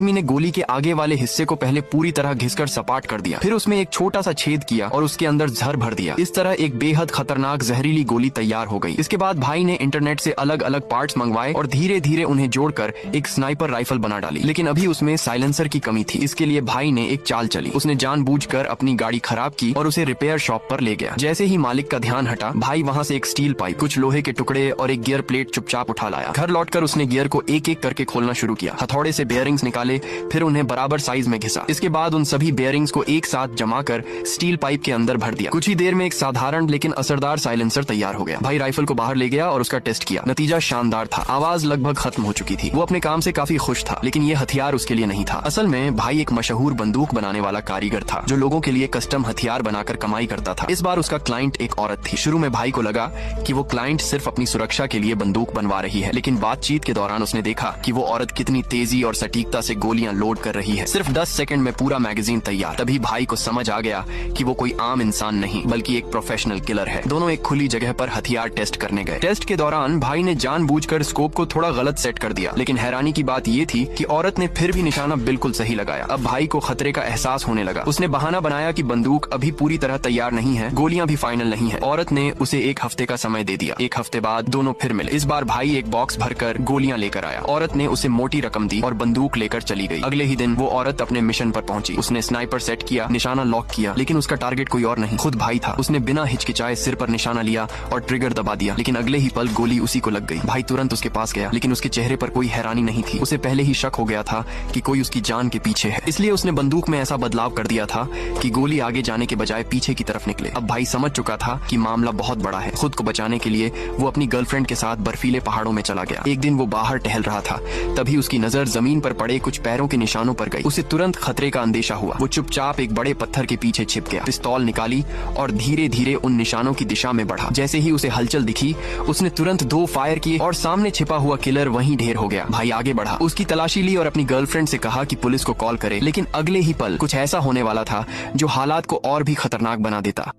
आदमी ने गोली के आगे वाले हिस्से को पहले पूरी तरह घिसकर सपाट कर दिया, फिर उसमें एक छोटा सा छेद किया और उसके अंदर जहर भर दिया। इस तरह एक बेहद खतरनाक जहरीली गोली तैयार हो गई। इसके बाद भाई ने इंटरनेट से अलग अलग पार्ट्स मंगवाए और धीरे धीरे उन्हें जोड़कर एक स्नाइपर राइफल बना डाली। लेकिन अभी उसमें साइलेंसर की कमी थी। इसके लिए भाई ने एक चाल चली। उसने जानबूझकर अपनी गाड़ी खराब की और उसे रिपेयर शॉप पर ले गया। जैसे ही मालिक का ध्यान हटा, भाई वहाँ से एक स्टील पाइप, कुछ लोहे के टुकड़े और एक गियर प्लेट चुपचाप उठा लाया। घर लौटकर उसने गियर को एक एक करके खोलना शुरू किया। हथौड़े से बेयरिंग्स निकाले, फिर उन्हें बराबर साइज में घिसा। इसके बाद उन सभी बेयरिंग्स को एक साथ जमाकर स्टील पाइप के अंदर भर दिया। कुछ ही देर में एक साधारण लेकिन असरदार साइलेंसर तैयार हो गया। भाई राइफल को बाहर ले गया और उसका टेस्ट किया। नतीजा शानदार था। आवाज लगभग खत्म हो चुकी थी। वो अपने काम से काफी खुश था, लेकिन ये हथियार उसके लिए नहीं था। असल में भाई एक मशहूर बंदूक बनाने वाला कारीगर था जो लोगों के लिए कस्टम हथियार बनाकर कमाई करता था। इस बार उसका क्लाइंट एक औरत थी। शुरू में भाई को लगा कि वो क्लाइंट सिर्फ अपनी सुरक्षा के लिए बंदूक बनवा रही है, लेकिन बातचीत के दौरान उसने देखा कि वो औरत कितनी तेजी और सटीकता से गोलियां लोड कर रही है। सिर्फ 10 सेकंड में पूरा मैगजीन तैयार। तभी भाई को समझ आ गया कि वो कोई आम इंसान नहीं बल्कि एक प्रोफेशनल किलर है। दोनों एक खुली जगह पर हथियार टेस्ट करने गए। टेस्ट के दौरान भाई ने जानबूझकर स्कोप को थोड़ा गलत सेट कर दिया, लेकिन हैरानी की बात ये थी कि औरत ने फिर भी निशाना बिल्कुल सही लगाया। अब भाई को खतरे का एहसास होने लगा। उसने बहाना बनाया कि बंदूक अभी पूरी तरह तैयार नहीं है, गोलियां भी फाइनल नहीं है। औरत ने उसे एक हफ्ते का समय दे दिया। एक हफ्ते बाद दोनों फिर मिले। इस बार भाई एक बॉक्स भरकर गोलियां लेकर आया। औरत ने उसे मोटी रकम दी और बंदूक लेकर चली गई। अगले ही दिन वो औरत अपने मिशन पर पहुंची। उसने स्नाइपर सेट किया, निशाना लॉक किया, लेकिन उसका टारगेट कोई और नहीं, खुद भाई था। उसने बिना हिचकिचाए सिर पर निशाना लिया और ट्रिगर दबा दिया, लेकिन अगले ही पल गोली उसी को लग गई। भाई तुरंत उसके पास गया, लेकिन उसके चेहरे पर कोई हैरानी नहीं थी। उसे पहले ही शक हो गया था कि कोई उसकी जान के पीछे है, इसलिए उसने बंदूक में ऐसा बदलाव कर दिया था कि गोली आगे जाने के बजाय पीछे की तरफ निकले। अब भाई समझ चुका था कि मामला बहुत बड़ा है। खुद को बचाने के लिए वो अपनी गर्लफ्रेंड के साथ बर्फीले पहाड़ों में चला गया। एक दिन वो बाहर टहल रहा था, तभी उसकी नजर जमीन पर पड़े कुछ पैरों के निशानों पर गई। उसे तुरंत खतरे का अंदेशा हुआ। वो चुपचाप एक बड़े पत्थर के पीछे छिप गया, पिस्तौल निकाली और धीरे धीरे उन निशानों की दिशा में बढ़ा। जैसे ही उसे हलचल दिखी, उसने तुरंत 2 फायर किए और सामने छिपा हुआ किलर वहीं ढेर हो गया। भाई आगे बढ़ा, उसकी तलाशी ली और अपनी गर्लफ्रेंड से कहा कि पुलिस को कॉल करे, लेकिन अगले ही पल कुछ ऐसा होने वाला था जो हालात को और भी खतरनाक बना देता।